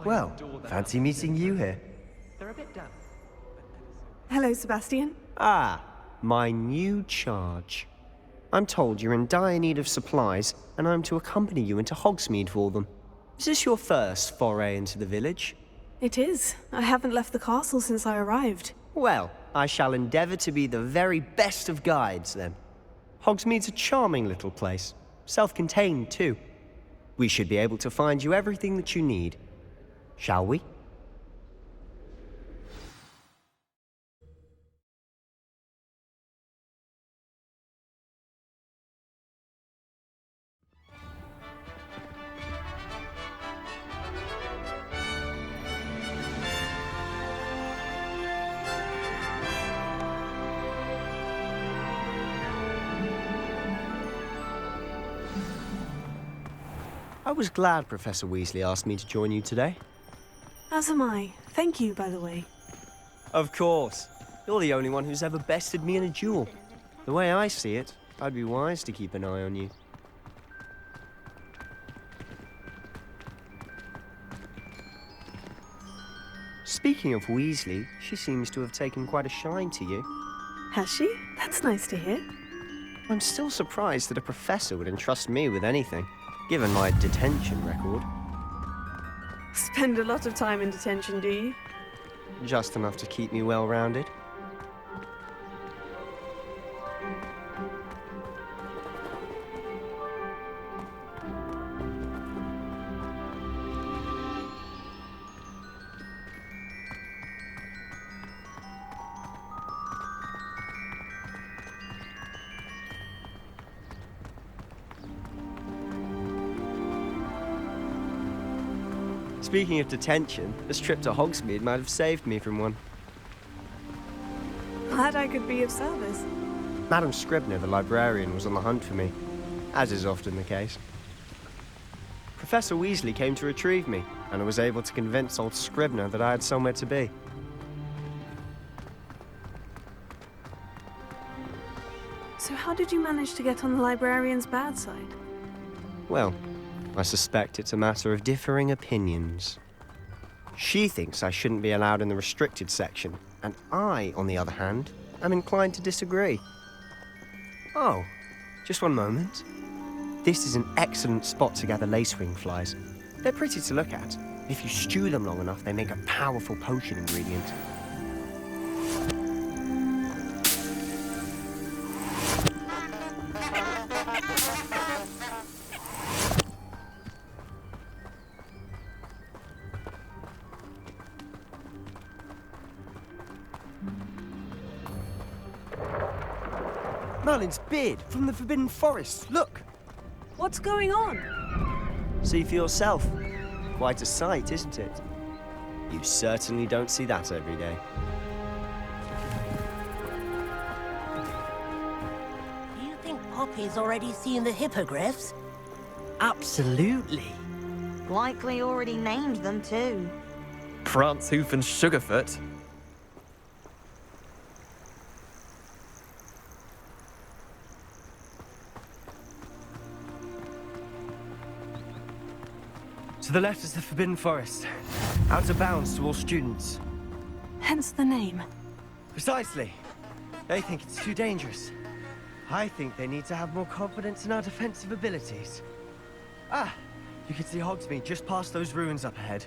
Well, fancy meeting you here. Hello, Sebastian. Ah, my new charge. I'm told you're in dire need of supplies, and I'm to accompany you into Hogsmeade for them. Is this your first foray into the village? It is. I haven't left the castle since I arrived. Well, I shall endeavour to be the very best of guides, then. Hogsmeade's a charming little place. Self-contained, too. We should be able to find you everything that you need. Shall we? I was glad Professor Weasley asked me to join you today. As am I. Thank you, by the way. Of course. You're the only one who's ever bested me in a duel. The way I see it, I'd be wise to keep an eye on you. Speaking of Weasley, she seems to have taken quite a shine to you. Has she? That's nice to hear. I'm still surprised that a professor would entrust me with anything, given my detention record. Spend a lot of time in detention, do you? Just enough to keep me well-rounded. Speaking of detention, this trip to Hogsmeade might have saved me from one. Glad I could be of service. Madam Scribner, the librarian, was on the hunt for me, as is often the case. Professor Weasley came to retrieve me, and I was able to convince old Scribner that I had somewhere to be. So how did you manage to get on the librarian's bad side? Well, I suspect it's a matter of differing opinions. She thinks I shouldn't be allowed in the restricted section, and I, on the other hand, am inclined to disagree. Oh, just one moment. This is an excellent spot to gather lacewing flies. They're pretty to look at. If you stew them long enough, they make a powerful potion ingredient. Merlin's beard from the Forbidden Forest. Look! What's going on? See for yourself. Quite a sight, isn't it? You certainly don't see that every day. Do you think Poppy's already seen the hippogriffs? Absolutely. Likely already named them too. Prance, Hoof and Sugarfoot. To the left is the Forbidden Forest. Out of bounds to all students. Hence the name. Precisely. They think it's too dangerous. I think they need to have more confidence in our defensive abilities. Ah, you can see Hogsmeade just past those ruins up ahead.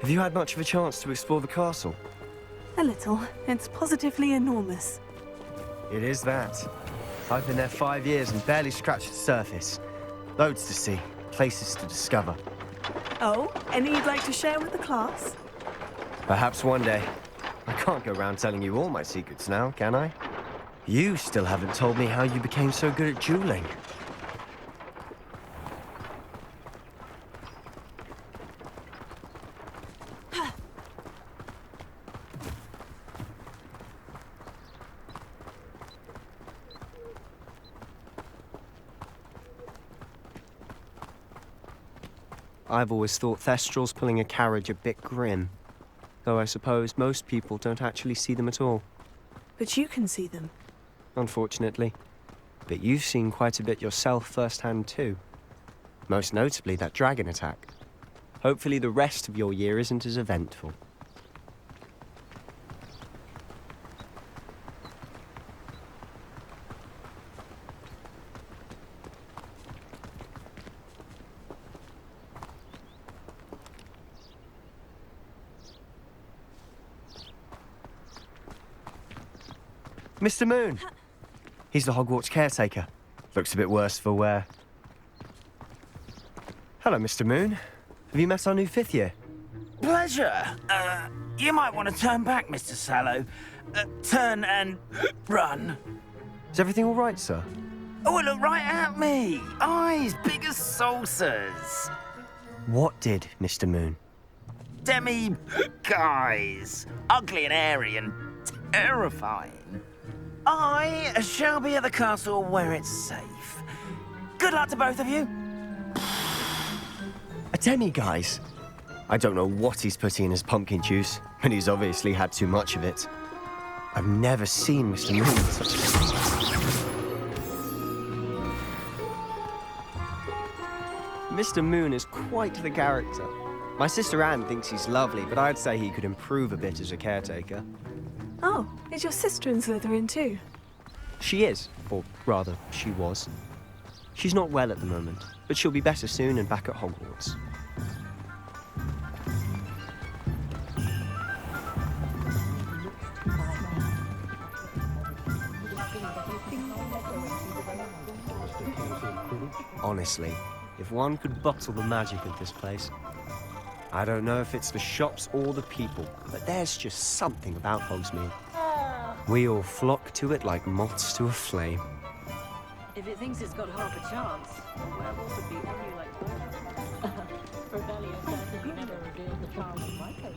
Have you had much of a chance to explore the castle? A little. It's positively enormous. It is that. I've been there 5 years and barely scratched the surface. Loads to see, places to discover. Oh, any you'd like to share with the class? Perhaps one day. I can't go around telling you all my secrets now, can I? You still haven't told me how you became so good at dueling. I've always thought Thestrals pulling a carriage a bit grim, though I suppose most people don't actually see them at all. But you can see them. Unfortunately. But you've seen quite a bit yourself firsthand too. Most notably that dragon attack. Hopefully the rest of your year isn't as eventful. Mr. Moon! He's the Hogwarts caretaker. Looks a bit worse for wear. Hello, Mr. Moon. Have you met our new fifth year? Pleasure. You might want to turn back, Mr. Sallow. Turn and run. Is everything all right, sir? Oh, look right at me. Eyes big as saucers. What did, Mr. Moon? Demi guys. Ugly and airy and terrifying. I shall be at the castle where it's safe. Good luck to both of you. A demi-guise? I don't know what he's putting in his pumpkin juice, but he's obviously had too much of it. I've never seen Mr. Moon with such a... Mr. Moon is quite the character. My sister Anne thinks he's lovely, but I'd say he could improve a bit as a caretaker. Oh, is your sister in Slytherin too? She is, or rather, she was. She's not well at the moment, but she'll be better soon and back at Hogwarts. Honestly, if one could bottle the magic of this place. I don't know if it's the shops or the people, but there's just something about Hogsmeade. We all flock to it like moths to a flame. If it thinks it's got half a chance, a werewolf would be only like Rebellion certainly never revealed the charm of my coat.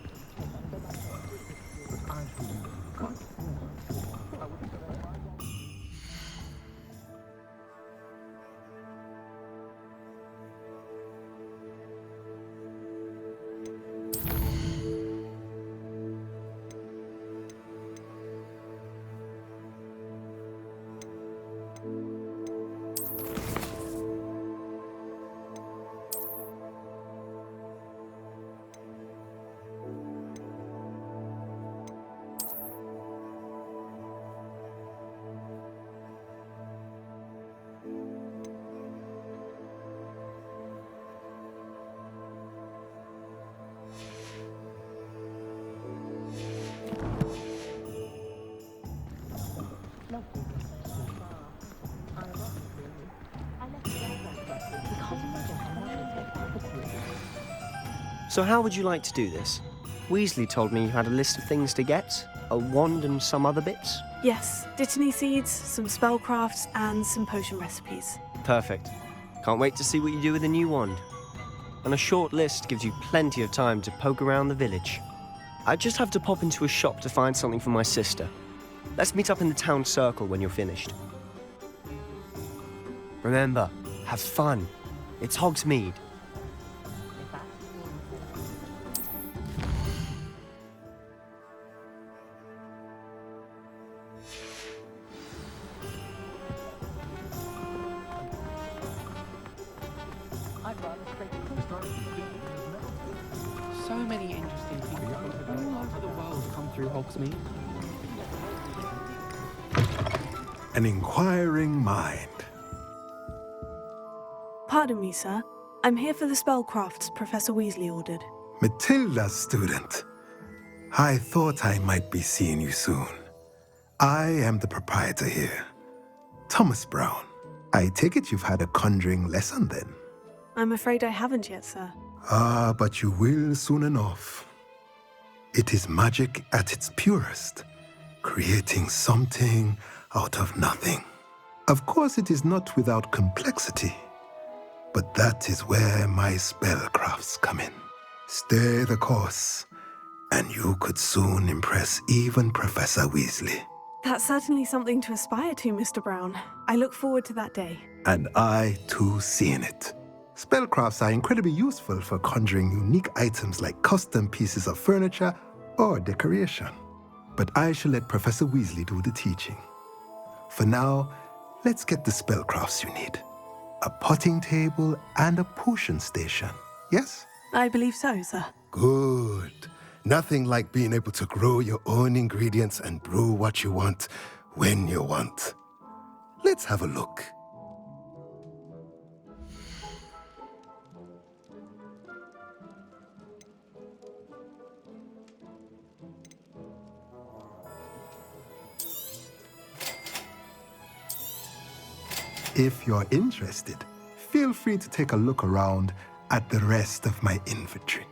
So how would you like to do this? Weasley told me you had a list of things to get, a wand and some other bits. Yes, dittany seeds, some spellcrafts, and some potion recipes. Perfect. Can't wait to see what you do with the new wand. And a short list gives you plenty of time to poke around the village. I just have to pop into a shop to find something for my sister. Let's meet up in the town circle when you're finished. Remember, have fun. It's Hogsmeade. So many interesting people all over the world come through Hogsmeade. An inquiring mind. Pardon me, sir. I'm here for the spellcrafts Professor Weasley ordered. Matilda's student. I thought I might be seeing you soon. I am the proprietor here, Thomas Brown. I take it you've had a conjuring lesson then? I'm afraid I haven't yet, sir. Ah, but you will soon enough. It is magic at its purest, creating something out of nothing. Of course, it is not without complexity, but that is where my spellcrafts come in. Stay the course, and you could soon impress even Professor Weasley. That's certainly something to aspire to, Mr. Brown. I look forward to that day. And I, too, seeing it. Spellcrafts are incredibly useful for conjuring unique items like custom pieces of furniture or decoration. But I shall let Professor Weasley do the teaching. For now, let's get the spellcrafts you need. A potting table and a potion station, yes? I believe so, sir. Good. Nothing like being able to grow your own ingredients and brew what you want when you want. Let's have a look. If you're interested, feel free to take a look around at the rest of my inventory.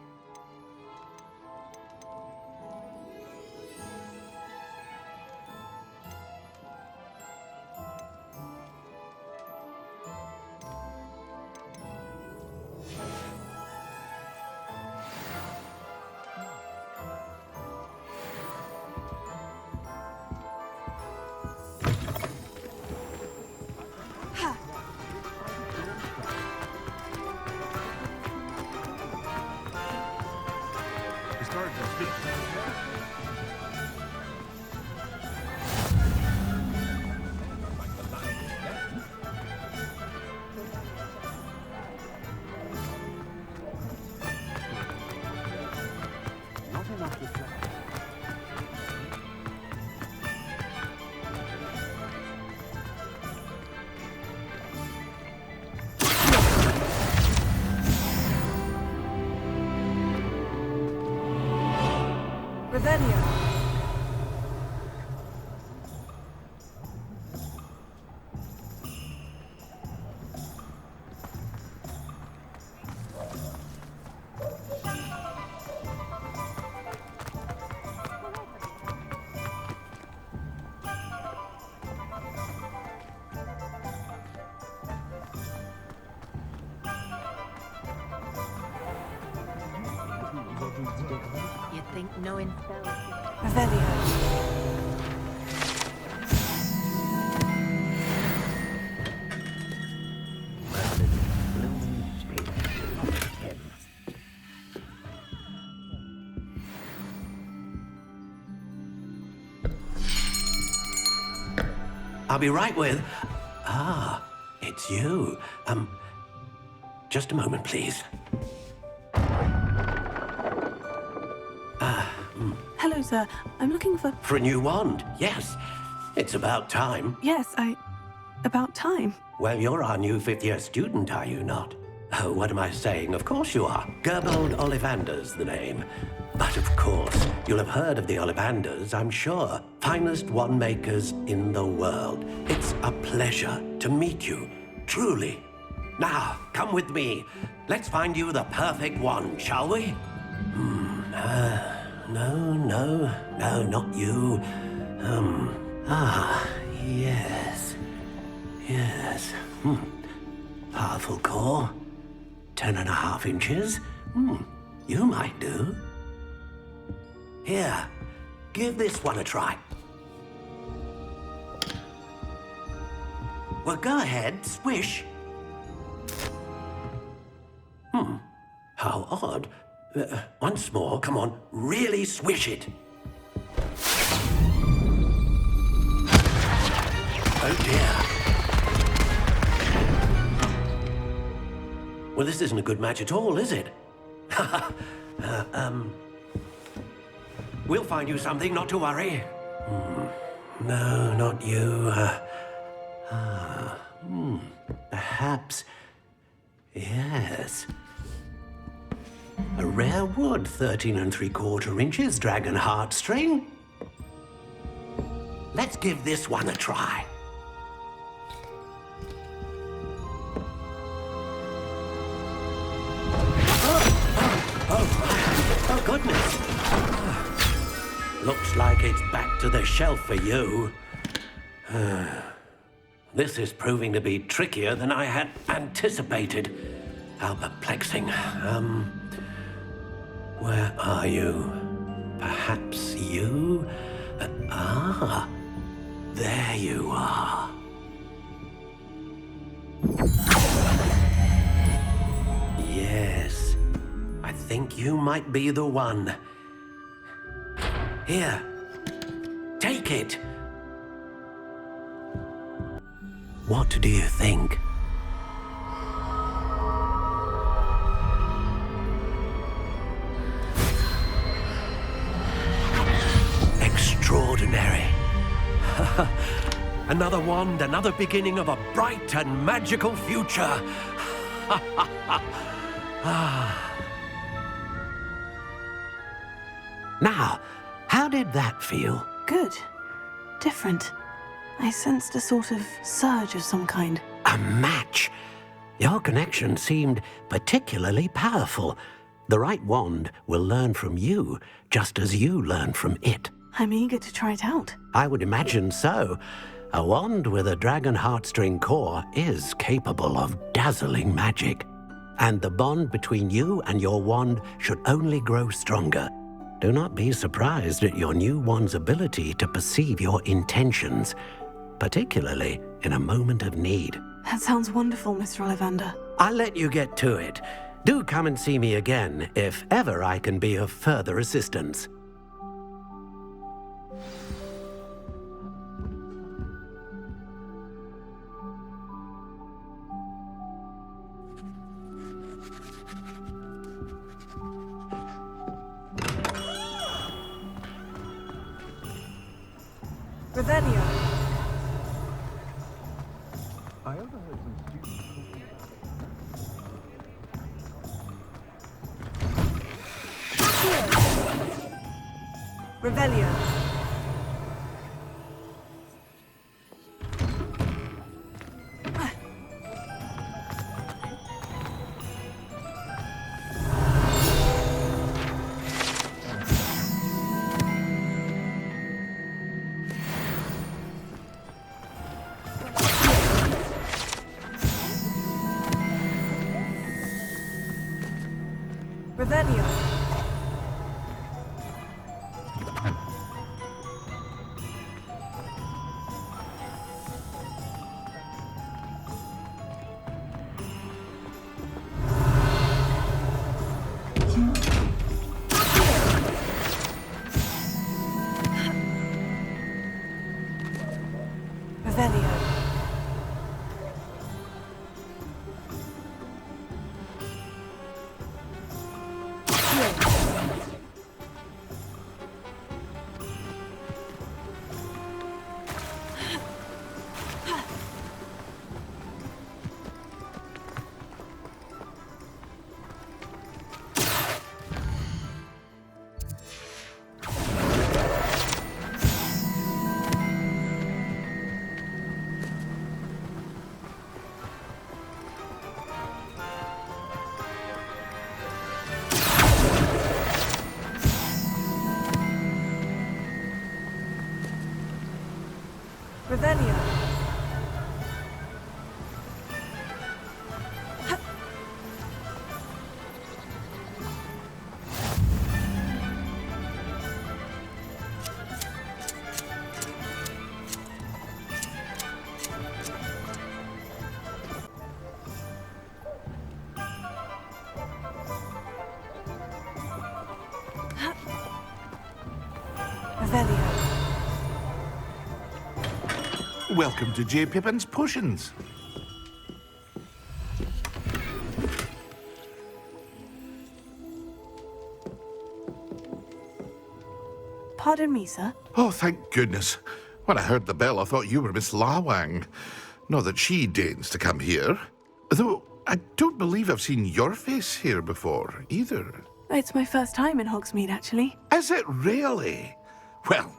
Revelio. You'd think knowing spells. Revelio. I'll be right with... Ah, it's you. Just a moment, please. Hello, sir. I'm looking for... For a new wand, yes. It's about time. Yes, about time. Well, you're our new fifth-year student, are you not? Oh, what am I saying? Of course you are. Gerbold Ollivander's the name. But of course, you'll have heard of the Ollivanders, I'm sure. Finest wand makers in the world. It's a pleasure to meet you, truly. Now, come with me. Let's find you the perfect wand, shall we? No, not you. Yes. Powerful core. 10.5 inches. You might do. Here, give this one a try. Well, go ahead, swish. How odd. Once more, come on, really swish it. Oh dear. Well, this isn't a good match at all, is it? We'll find you something, not to worry. No, not you. Perhaps. Yes. A rare wood, 13 3/4 inches, dragon heartstring. Let's give this one a try. Oh, goodness. Looks like it's back to the shelf for you. This is proving to be trickier than I had anticipated. How perplexing. Where are you? Perhaps you? There you are. Yes, I think you might be the one. Here, take it. What do you think? Extraordinary. Another wand, another beginning of a bright and magical future. Now, how did that feel? Good. Different. I sensed a sort of surge of some kind. A match? Your connection seemed particularly powerful. The right wand will learn from you, just as you learn from it. I'm eager to try it out. I would imagine so. A wand with a dragon heartstring core is capable of dazzling magic. And the bond between you and your wand should only grow stronger. Do not be surprised at your new wand's ability to perceive your intentions, particularly in a moment of need. That sounds wonderful, Mr. Ollivander. I'll let you get to it. Do come and see me again if ever I can be of further assistance. Revelio. I overheard some students Revelio. Revelio. Revelio. Revelio. Revelio. Welcome to J. Pippin's Potions. Pardon me, sir. Oh, thank goodness. When I heard the bell, I thought you were Miss Lawang. Not that she deigns to come here. Though I don't believe I've seen your face here before, either. It's my first time in Hogsmeade, actually. Is it really? Well,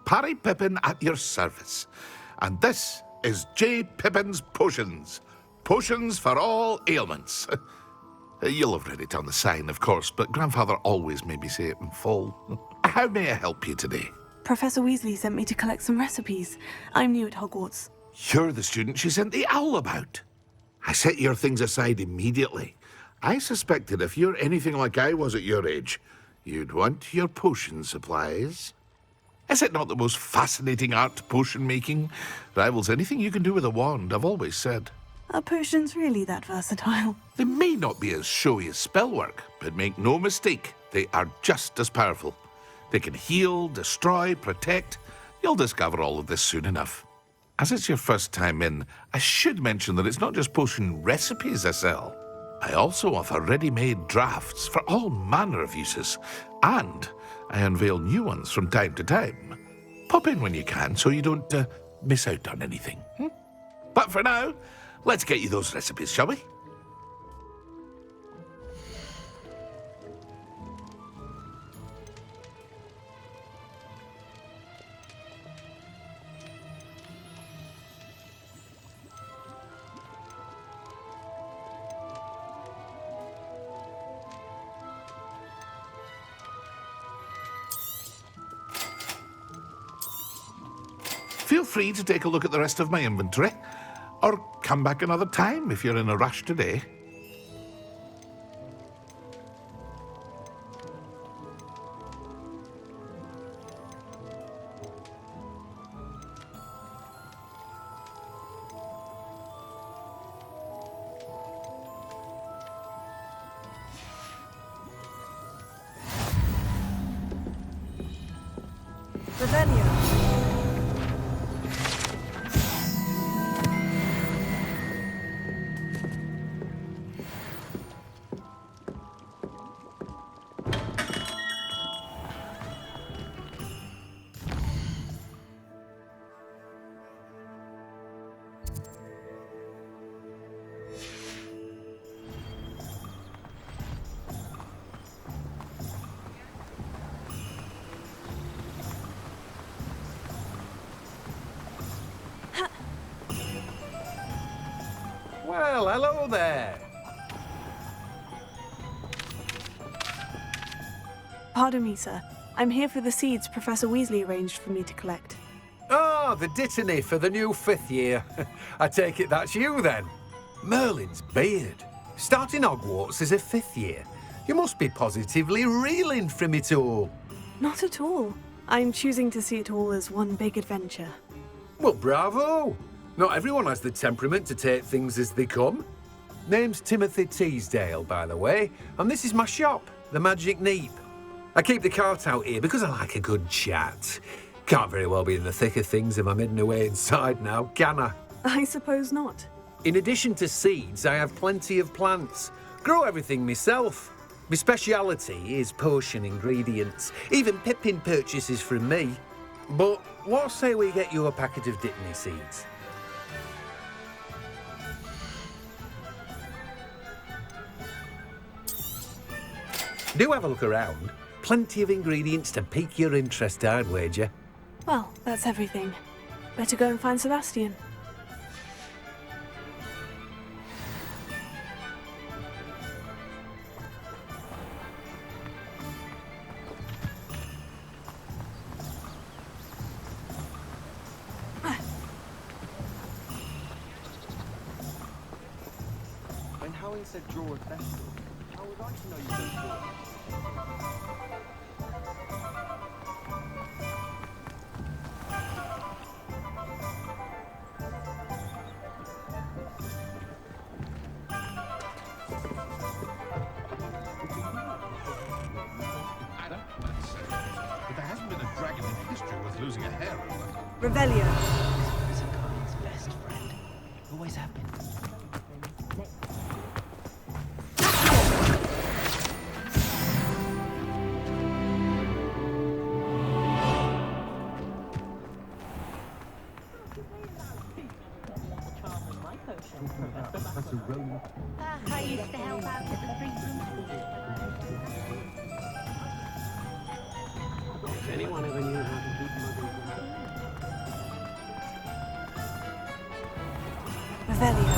Parry Pippin at your service. And this is J. Pippin's Potions. Potions for all ailments. You'll have read it on the sign, of course, but Grandfather always made me say it in full. How may I help you today? Professor Weasley sent me to collect some recipes. I'm new at Hogwarts. You're the student she sent the owl about. I set your things aside immediately. I suspected if you're anything like I was at your age, you'd want your potion supplies. Is it not the most fascinating art, potion making? Rivals anything you can do with a wand, I've always said. Are potions really that versatile? They may not be as showy as spellwork, but make no mistake, they are just as powerful. They can heal, destroy, protect. You'll discover all of this soon enough. As it's your first time in, I should mention that it's not just potion recipes I sell. I also offer ready-made drafts for all manner of uses, and I unveil new ones from time to time. Pop in when you can so you don't miss out on anything. But for now, let's get you those recipes, shall we? Feel free to take a look at the rest of my inventory, or come back another time if you're in a rush today. Revelio. Well, hello there. Pardon me, sir. I'm here for the seeds Professor Weasley arranged for me to collect. Oh, the dittany for the new 5th year. I take it that's you then. Merlin's beard. Starting Hogwarts as a 5th year. You must be positively reeling from it all. Not at all. I'm choosing to see it all as one big adventure. Well, bravo. Not everyone has the temperament to take things as they come. Name's Timothy Teasdale, by the way, and this is my shop, the Magic Neep. I keep the cart out here because I like a good chat. Can't very well be in the thick of things if I'm hidden away inside now, can I? I suppose not. In addition to seeds, I have plenty of plants. Grow everything myself. My speciality is potion ingredients. Even Pippin purchases from me. But what say we get you a packet of dittany seeds? Do have a look around. Plenty of ingredients to pique your interest, I'd wager. Well, that's everything. Better go and find Sebastian. When Howling said draw a festival, how would I to know you don't draw? But there hasn't been a dragon in history worth losing a hair over. Revelio. Khan's best friend. Always have been. I used to help out at the free If anyone ever knew how to keep Revelio.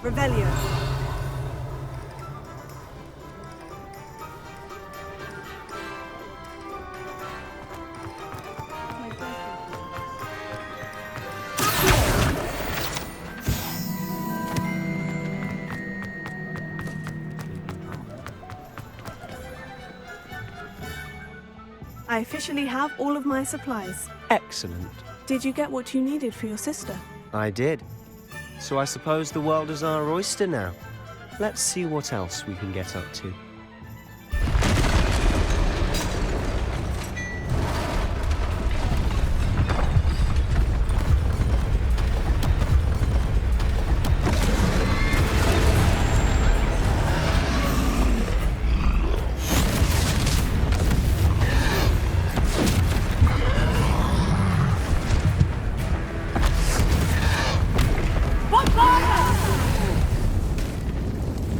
Revelio. I officially have all of my supplies. Excellent. Did you get what you needed for your sister? I did. So I suppose the world is our oyster now. Let's see what else we can get up to.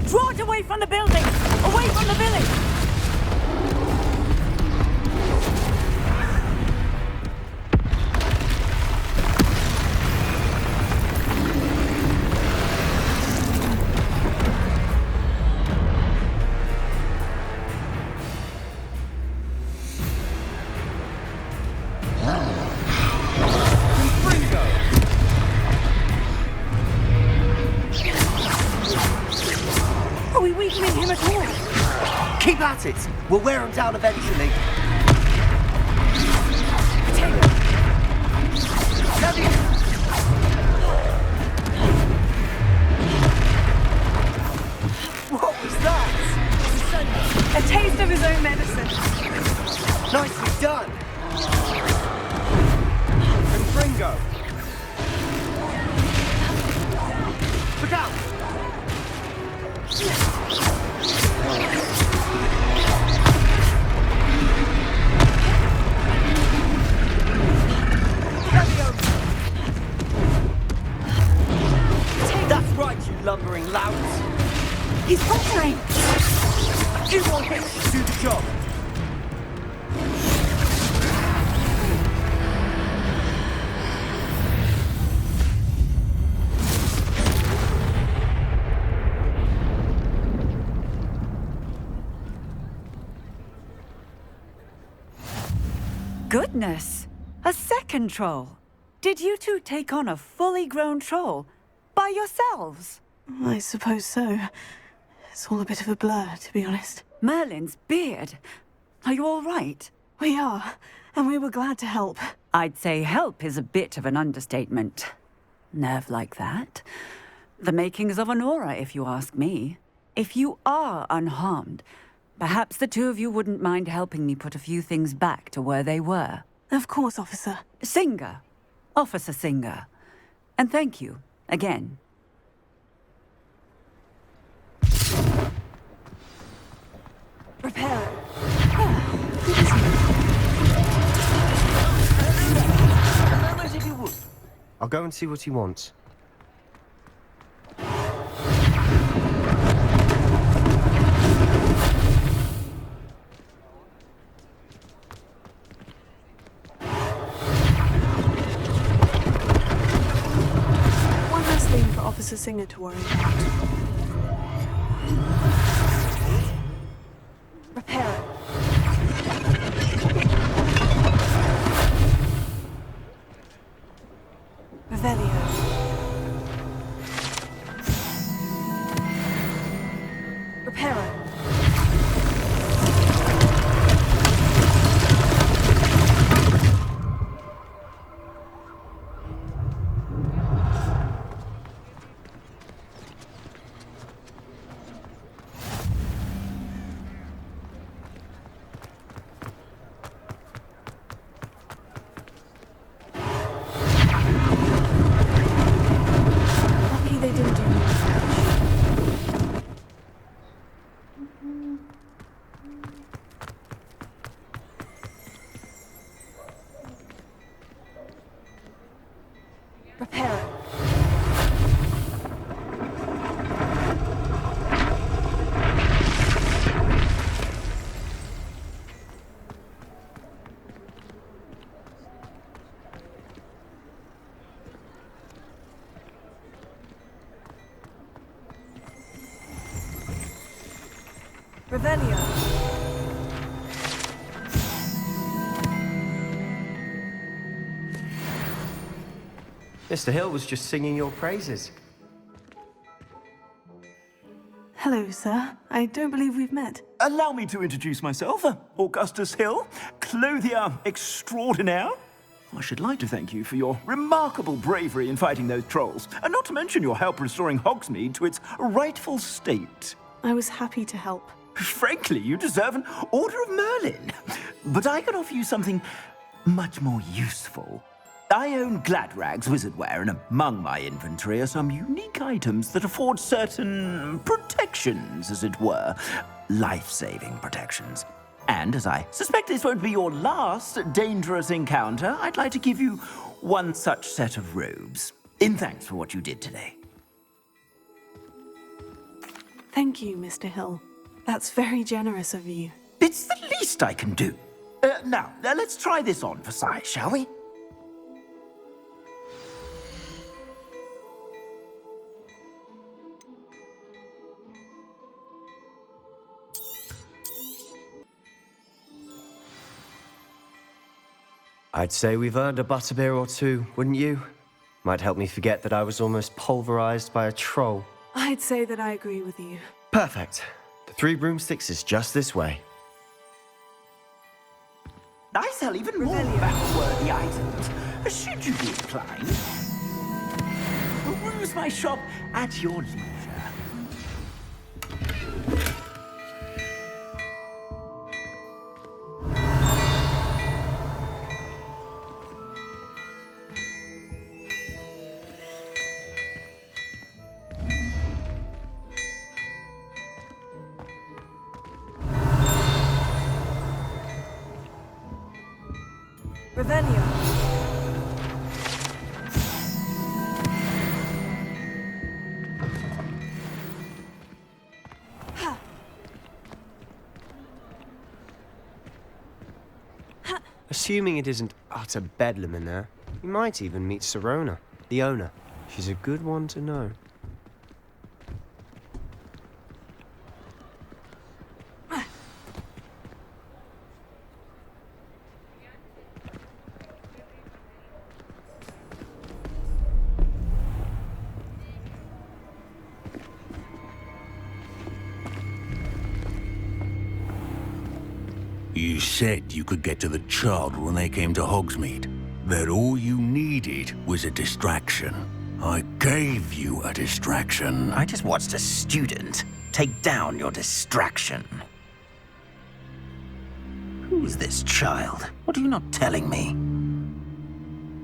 Draw it away from the building! Away from the village! Are we weakening him at all? Keep at it. We'll wear him down eventually. What was that? A taste of his own medicine. Nicely done. And Fringo. Look out! That's right, you lumbering louts. He's faltering! A few more hits to do the job. Goodness! A second troll! Did you two take on a fully grown troll? By yourselves? I suppose so. It's all a bit of a blur, to be honest. Merlin's beard. Are you all right? We are, and we were glad to help. I'd say help is a bit of an understatement. Nerve like that. The makings of an aura, if you ask me. If you are unharmed, perhaps the two of you wouldn't mind helping me put a few things back to where they were. Of course, officer. Singer. Officer Singer. And thank you, again. Prepare. I'll go and see what he wants. One last thing for Officer Singer to worry about. Prepare. Revelio. Reparo. Revelio. Mr. Hill was just singing your praises. Hello, sir. I don't believe we've met. Allow me to introduce myself, Augustus Hill, clothier extraordinaire. I should like to thank you for your remarkable bravery in fighting those trolls, and not to mention your help restoring Hogsmeade to its rightful state. I was happy to help. Frankly, you deserve an Order of Merlin. But I can offer you something much more useful. I own Gladrag's wizardware, and among my inventory are some unique items that afford certain protections, as it were. Life-saving protections. And as I suspect this won't be your last dangerous encounter, I'd like to give you one such set of robes, in thanks for what you did today. Thank you, Mr. Hill. That's very generous of you. It's the least I can do. Now, let's try this on for size, shall we? I'd say we've earned a butterbeer or two, wouldn't you? Might help me forget that I was almost pulverized by a troll. I'd say that I agree with you. Perfect. The Three Broomsticks is just this way. I sell even more back-worthy items, should you be inclined. Peruse my shop at your leisure. Revelio. Assuming it isn't utter bedlam in there, you might even meet Sirona, the owner. She's a good one to know. You said you could get to the child when they came to Hogsmeade. That all you needed was a distraction. I gave you a distraction. I just watched a student take down your distraction. Who's this child? What are you not telling me?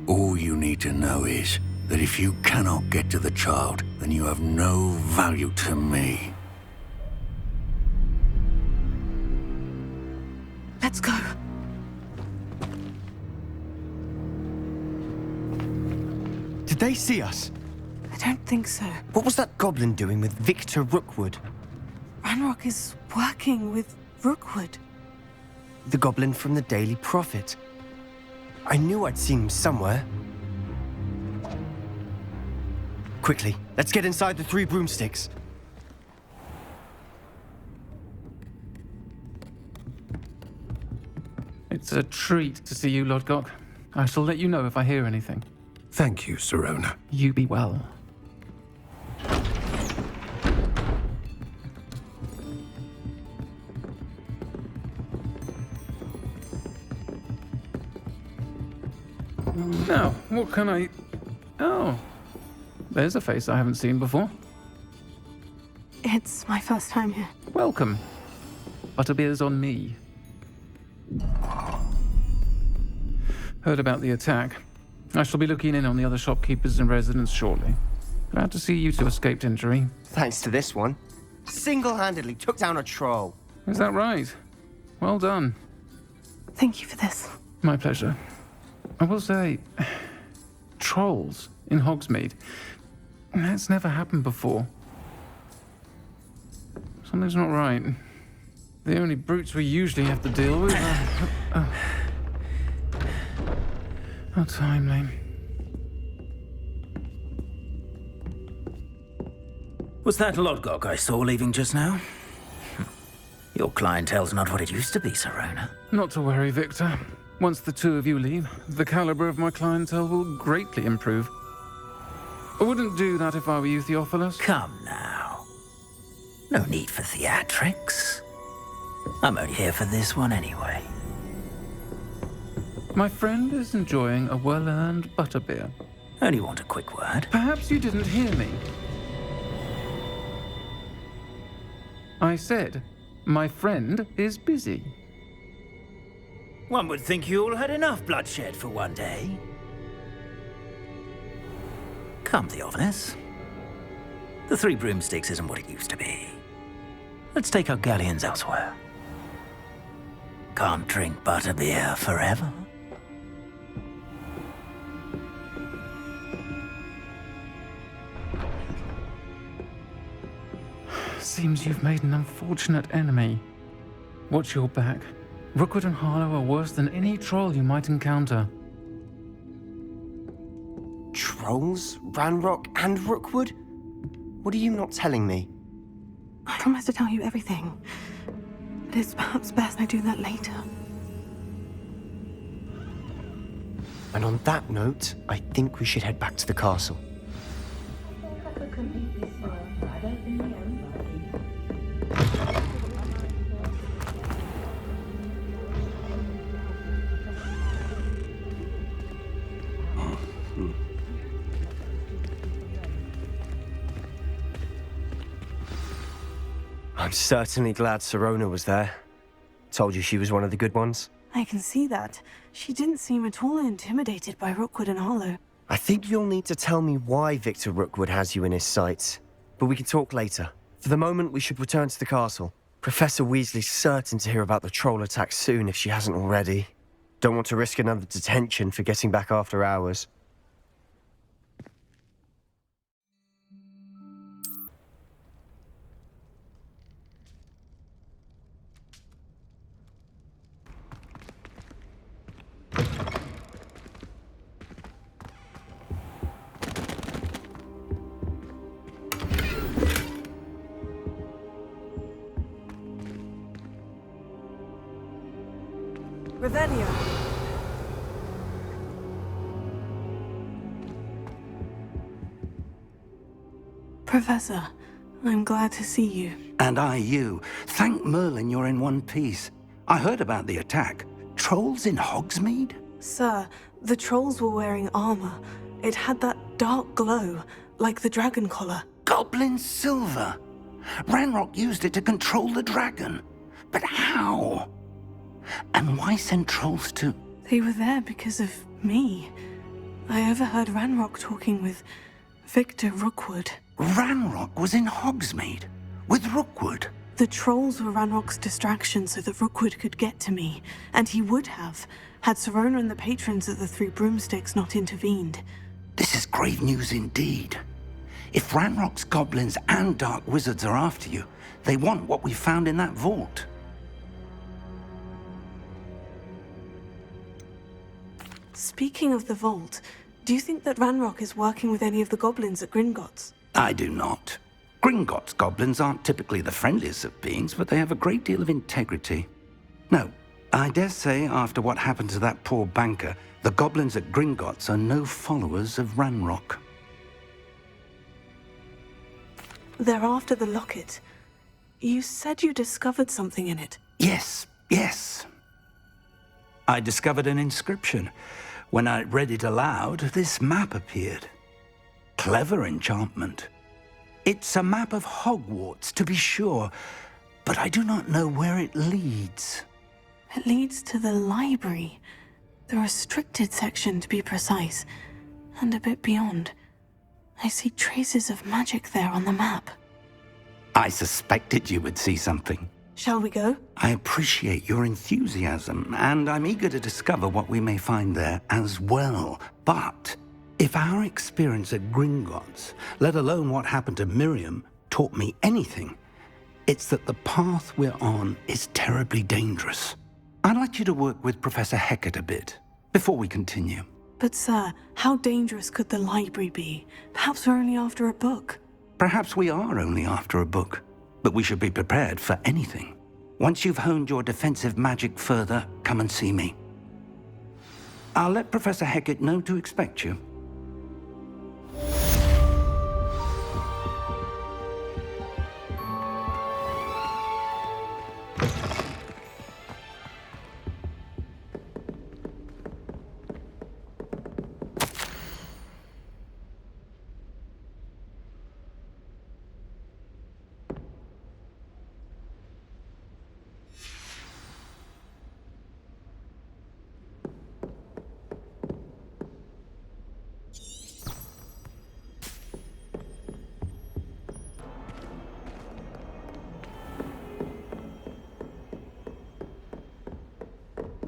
All you need to know is that if you cannot get to the child, then you have no value to me. Let's go. Did they see us? I don't think so. What was that goblin doing with Victor Rookwood? Ranrock is working with Rookwood. The goblin from the Daily Prophet. I knew I'd seen him somewhere. Quickly, let's get inside the Three Broomsticks. It's a treat to see you, Lodgok. I shall let you know if I hear anything. Thank you, Sirona. You be well. Now, what can I... Oh, there's a face I haven't seen before. It's my first time here. Welcome. Butterbeer's on me. Heard about the attack. I shall be looking in on the other shopkeepers and residents shortly. Glad to see you two escaped injury. Thanks to this one. Single-handedly took down a troll. Is that right? Well done. Thank you for this. My pleasure. I will say, trolls in Hogsmeade. That's never happened before. Something's not right. The only brutes we usually have to deal with are... How timely. Was that Lodgok I saw leaving just now? Your clientele's not what it used to be, Sirona. Not to worry, Victor. Once the two of you leave, the caliber of my clientele will greatly improve. I wouldn't do that if I were you, Theophilus. Come now. No need for theatrics. I'm only here for this one anyway. My friend is enjoying a well-earned butterbeer. Only want a quick word. Perhaps you didn't hear me. I said, my friend is busy. One would think you all had enough bloodshed for one day. Come, Theophilus. The Three Broomsticks isn't what it used to be. Let's take our galleons elsewhere. Can't drink butterbeer forever. Seems you've made an unfortunate enemy. Watch your back. Rookwood and Harlow are worse than any troll you might encounter. Trolls? Ranrock and Rookwood? What are you not telling me? I promise to tell you everything. But it's perhaps best I do that later. And on that note, I think we should head back to the castle. I'm certainly glad Sirona was there. Told you she was one of the good ones. I can see that. She didn't seem at all intimidated by Rookwood and Harlow. I think you'll need to tell me why Victor Rookwood has you in his sights. But we can talk later. For the moment, we should return to the castle. Professor Weasley's certain to hear about the troll attack soon if she hasn't already. Don't want to risk another detention for getting back after hours. Revelio. Professor, I'm glad to see you. And I you. Thank Merlin you're in one piece. I heard about the attack. Trolls in Hogsmeade? Sir, the trolls were wearing armor. It had that dark glow, like the dragon collar. Goblin silver. Ranrock used it to control the dragon. But how? And why send trolls to... They were there because of me. I overheard Ranrock talking with Victor Rookwood. Ranrock was in Hogsmeade with Rookwood. The trolls were Ranrock's distraction so that Rookwood could get to me, and he would have, had Sirona and the patrons of the Three Broomsticks not intervened. This is grave news indeed. If Ranrock's goblins and dark wizards are after you, they want what we found in that vault. Speaking of the vault, do you think that Ranrock is working with any of the goblins at Gringotts? I do not. Gringotts goblins aren't typically the friendliest of beings, but they have a great deal of integrity. No, I dare say after what happened to that poor banker, the goblins at Gringotts are no followers of Ranrock. They're after the locket. You said you discovered something in it. Yes. I discovered an inscription. When I read it aloud, this map appeared. Clever enchantment. It's a map of Hogwarts, to be sure, but I do not know where it leads. It leads to the library. The restricted section, to be precise, and a bit beyond. I see traces of magic there on the map. I suspected you would see something. Shall we go? I appreciate your enthusiasm, and I'm eager to discover what we may find there as well. But if our experience at Gringotts, let alone what happened to Miriam, taught me anything, it's that the path we're on is terribly dangerous. I'd like you to work with Professor Hecat a bit before we continue. But sir, how dangerous could the library be? Perhaps we're only after a book. Perhaps we are only after a book, but we should be prepared for anything. Once you've honed your defensive magic further, come and see me. I'll let Professor Hecat know to expect you.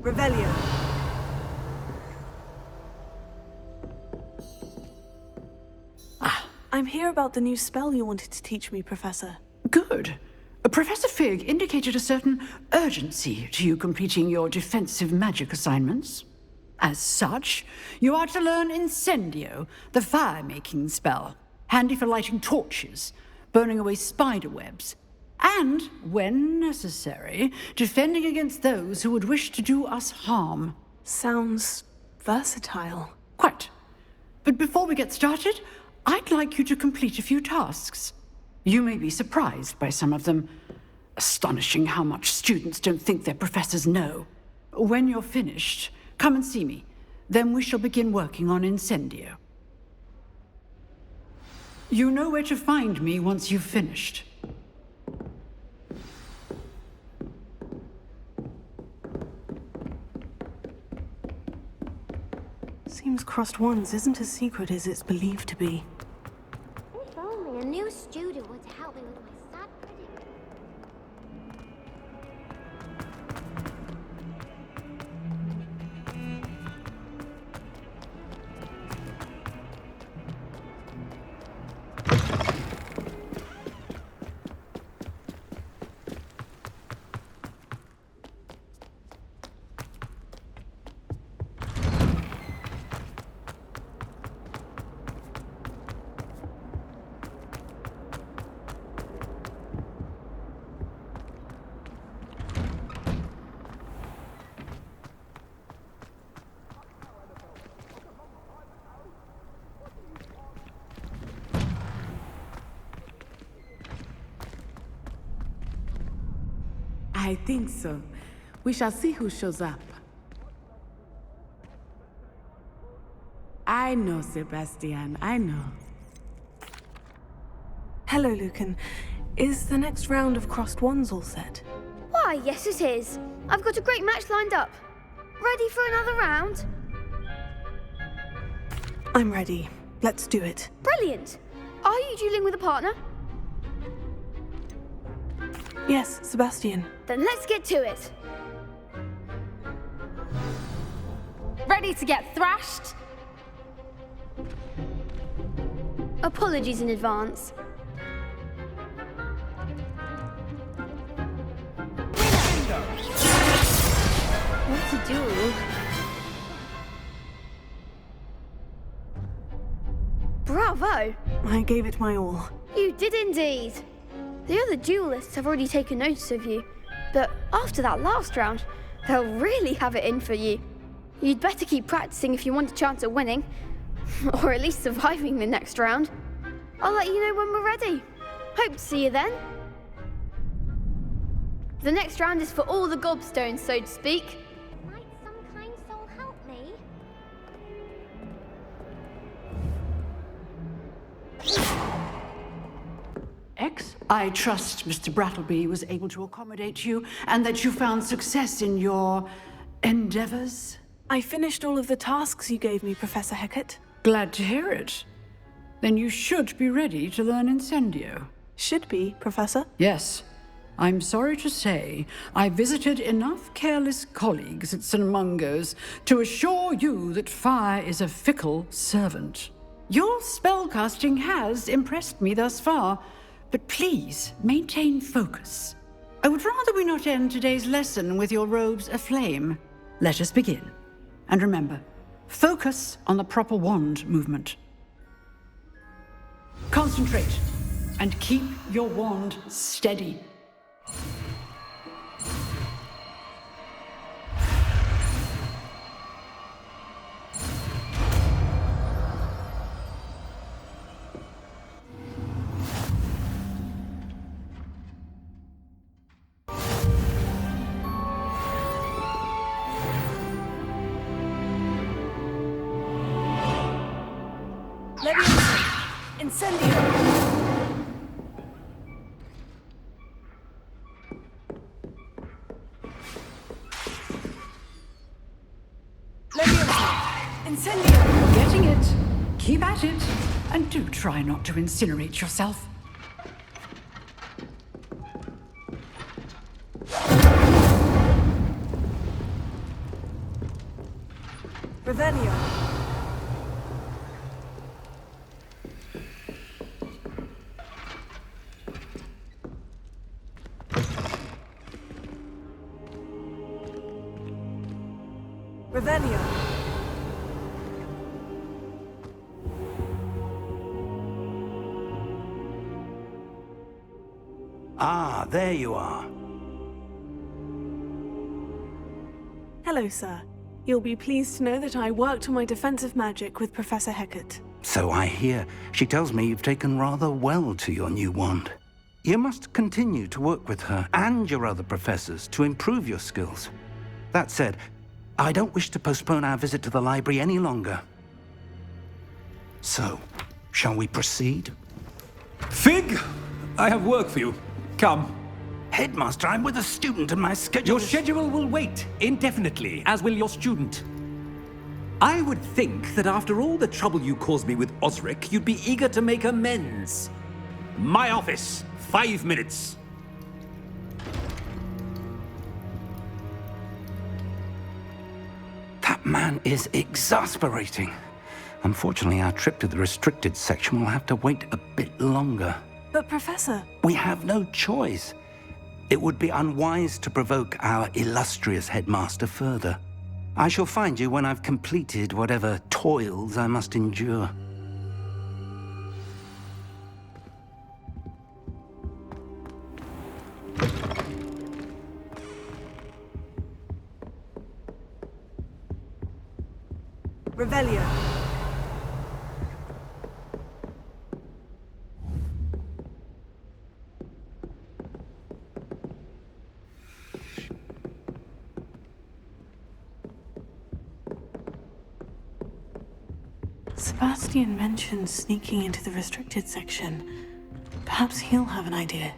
Revelio. I'm here about the new spell you wanted to teach me, Professor. Good. Professor Fig indicated a certain urgency to you completing your defensive magic assignments. As such, you are to learn Incendio, the fire-making spell, handy for lighting torches, burning away spider webs, and, when necessary, defending against those who would wish to do us harm. Sounds versatile. Quite. But before we get started, I'd like you to complete a few tasks. You may be surprised by some of them. Astonishing how much students don't think their professors know. When you're finished, come and see me. Then we shall begin working on Incendio. You know where to find me once you've finished. Seems Crossed Wands isn't as secret as it's believed to be. If only a new student were to help me with my sad predicament. I think so. We shall see who shows up. I know, Sebastian, I know. Hello, Lucan. Is the next round of Crossed Wands all set? Why, yes it is. I've got a great match lined up. Ready for another round? I'm ready. Let's do it. Brilliant. Are you dueling with a partner? Yes, Sebastian. Then let's get to it. Ready to get thrashed? Apologies in advance. What's a duel? Bravo! I gave it my all. You did indeed. The other duelists have already taken notice of you, but after that last round, they'll really have it in for you. You'd better keep practicing if you want a chance at winning, or at least surviving the next round. I'll let you know when we're ready. Hope to see you then. The next round is for all the gobstones, so to speak. Might some kind soul help me? I trust Mr. Brattleby was able to accommodate you and that you found success in your endeavors. I finished all of the tasks you gave me, Professor Hecat. Glad to hear it. Then you should be ready to learn Incendio. Should be, Professor? Yes. I'm sorry to say, I visited enough careless colleagues at St. Mungo's to assure you that fire is a fickle servant. Your spellcasting has impressed me thus far, but please maintain focus. I would rather we not end today's lesson with your robes aflame. Let us begin. And remember, focus on the proper wand movement. Concentrate and keep your wand steady. Leviosa! Incendio! Incendio! Getting it. Keep at it. And do try not to incinerate yourself. Revelio! Revelio! Ah, there you are. Hello, sir. You'll be pleased to know that I worked on my defensive magic with Professor Hecat. So I hear. She tells me you've taken rather well to your new wand. You must continue to work with her and your other professors to improve your skills. That said, I don't wish to postpone our visit to the library any longer. So, shall we proceed? Fig! I have work for you. Come. Headmaster, I'm with a student and my schedule... Your schedule will wait indefinitely, as will your student. I would think that after all the trouble you caused me with Osric, you'd be eager to make amends. My office, 5 minutes. That man is exasperating. Unfortunately, our trip to the restricted section will have to wait a bit longer. But, Professor... We have no choice. It would be unwise to provoke our illustrious headmaster further. I shall find you when I've completed whatever toils I must endure. Revelio. Sebastian mentioned sneaking into the restricted section. Perhaps he'll have an idea.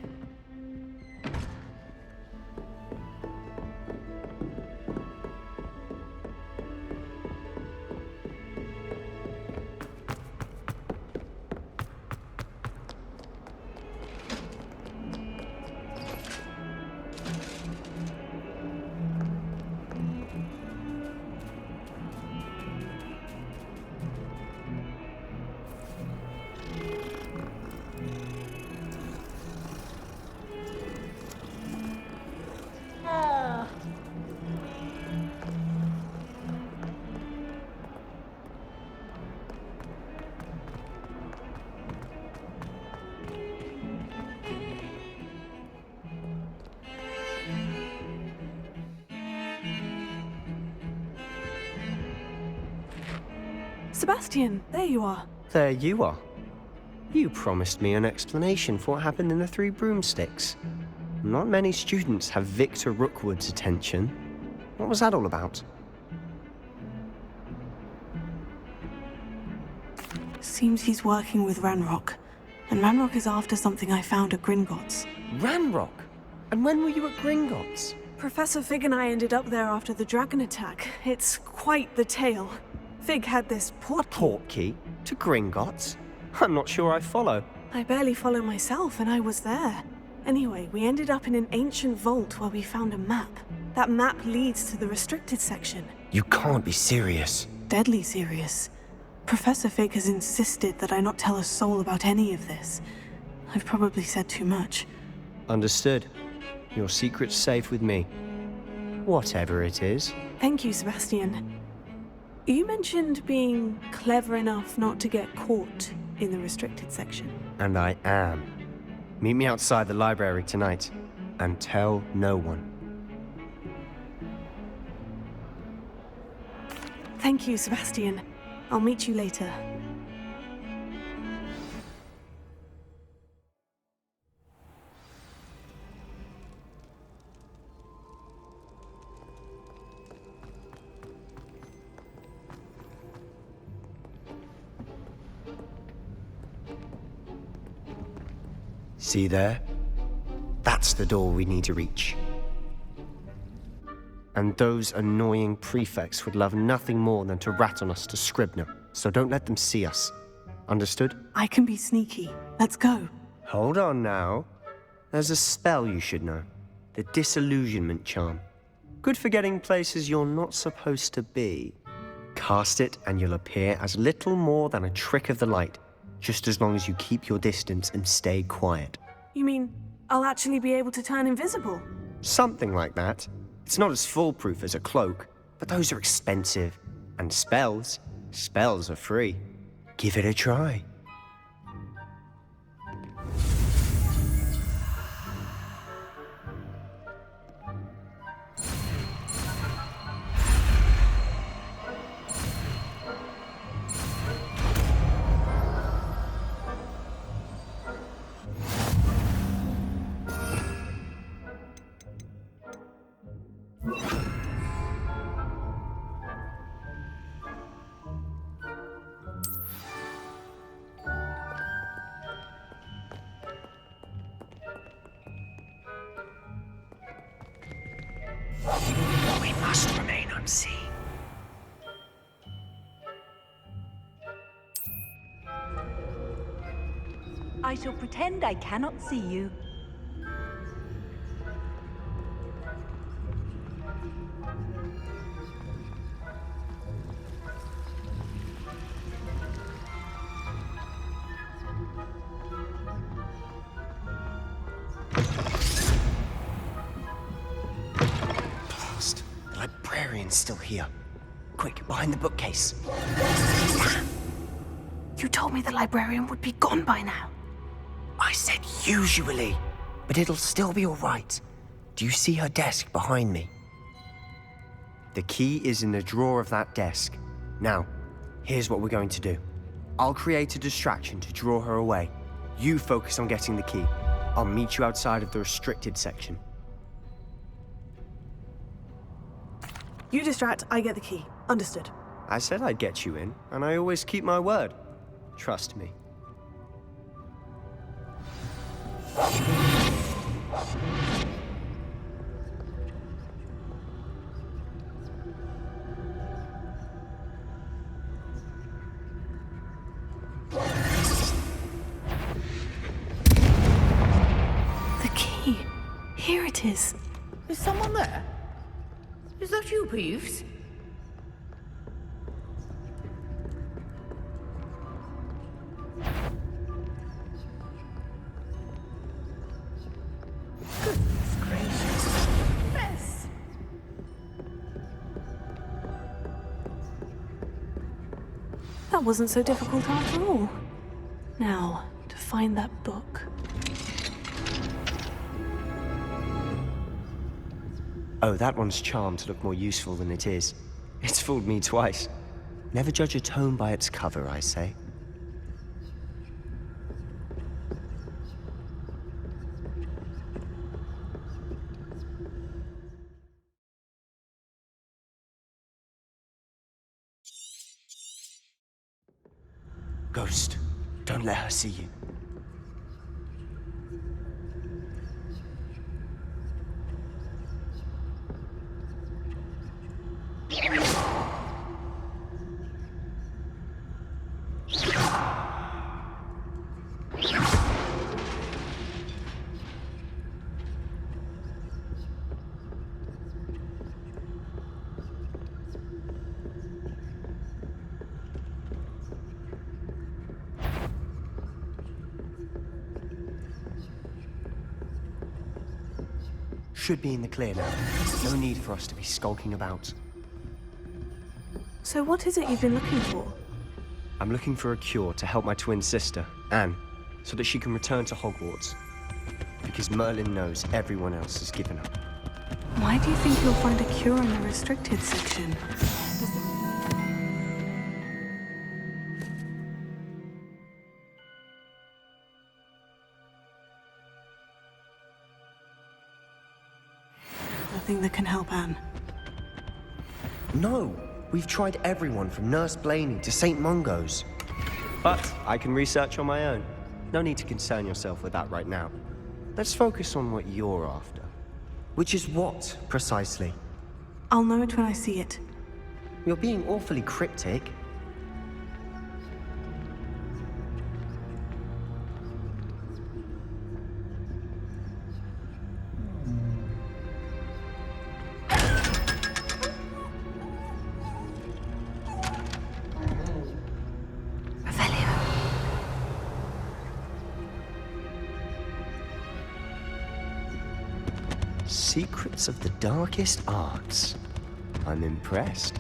Sebastian, there you are. There you are. You promised me an explanation for what happened in the Three Broomsticks. Not many students have Victor Rookwood's attention. What was that all about? Seems he's working with Ranrock. And Ranrock is after something I found at Gringotts. Ranrock? And when were you at Gringotts? Professor Fig and I ended up there after the dragon attack. It's quite the tale. Fig had this portkey to Gringotts? I'm not sure I follow. I barely follow myself, and I was there. Anyway, we ended up in an ancient vault where we found a map. That map leads to the restricted section. You can't be serious. Deadly serious. Professor Fig has insisted that I not tell a soul about any of this. I've probably said too much. Understood. Your secret's safe with me. Whatever it is. Thank you, Sebastian. You mentioned being clever enough not to get caught in the restricted section. And I am. Meet me outside the library tonight, and tell no one. Thank you, Sebastian. I'll meet you later. See there? That's the door we need to reach. And those annoying prefects would love nothing more than to rat on us to Scribner, so don't let them see us. Understood? I can be sneaky. Let's go. Hold on now. There's a spell you should know. The Disillusionment Charm. Good for getting places you're not supposed to be. Cast it and you'll appear as little more than a trick of the light, just as long as you keep your distance and stay quiet. You mean I'll actually be able to turn invisible? Something like that. It's not as foolproof as a cloak, but those are expensive. And spells are free. Give it a try. We must remain unseen. I shall pretend I cannot see you. Blast. The librarian's still here. Quick, behind the bookcase. You told me the librarian would be gone by now. I said usually, but it'll still be all right. Do you see her desk behind me? The key is in the drawer of that desk. Now, here's what we're going to do. I'll create a distraction to draw her away. You focus on getting the key. I'll meet you outside of the restricted section. You distract, I get the key. Understood. I said I'd get you in, and I always keep my word. Trust me. The key. Here it is. Is someone there? Is that you, Peeves? Goodness gracious. Mess. That wasn't so difficult after all. Now, to find that book. Oh, that one's charmed to look more useful than it is. It's fooled me twice. Never judge a tome by its cover, I say. Ghost, don't let her see you. Should be in the clear now. No need for us to be skulking about. So what is it you've been looking for? I'm looking for a cure to help my twin sister, Anne, so that she can return to Hogwarts. Because Merlin knows everyone else has given up. Why do you think you'll find a cure in the restricted section? Nothing that can help Anne. No! We've tried everyone from Nurse Blaney to St. Mungo's. But I can research on my own. No need to concern yourself with that right now. Let's focus on what you're after. Which is what, precisely? I'll know it when I see it. You're being awfully cryptic. Secrets of the darkest arts. I'm impressed.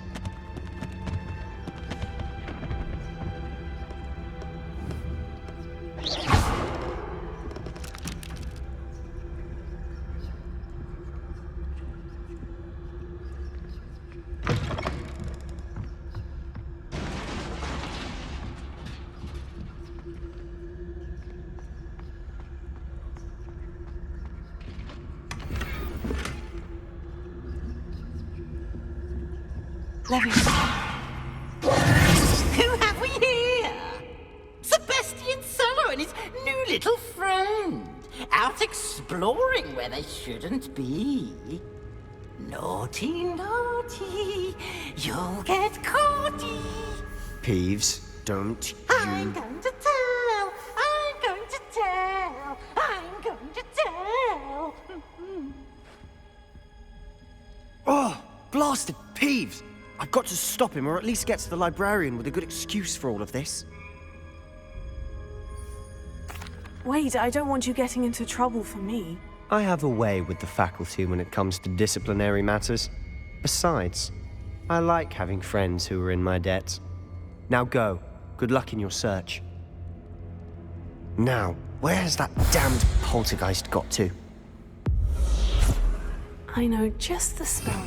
Who have we here? Sebastian Solo and his new little friend. Out exploring where they shouldn't be. Naughty, naughty. You'll get caughty. Peeves, don't I'm going to tell. I'm going to tell. I'm going to tell. Oh, blasted Peeves! I've got to stop him, or at least get to the librarian with a good excuse for all of this. Wait, I don't want you getting into trouble for me. I have a way with the faculty when it comes to disciplinary matters. Besides, I like having friends who are in my debt. Now go. Good luck in your search. Now, where has that damned poltergeist got to? I know just the spell.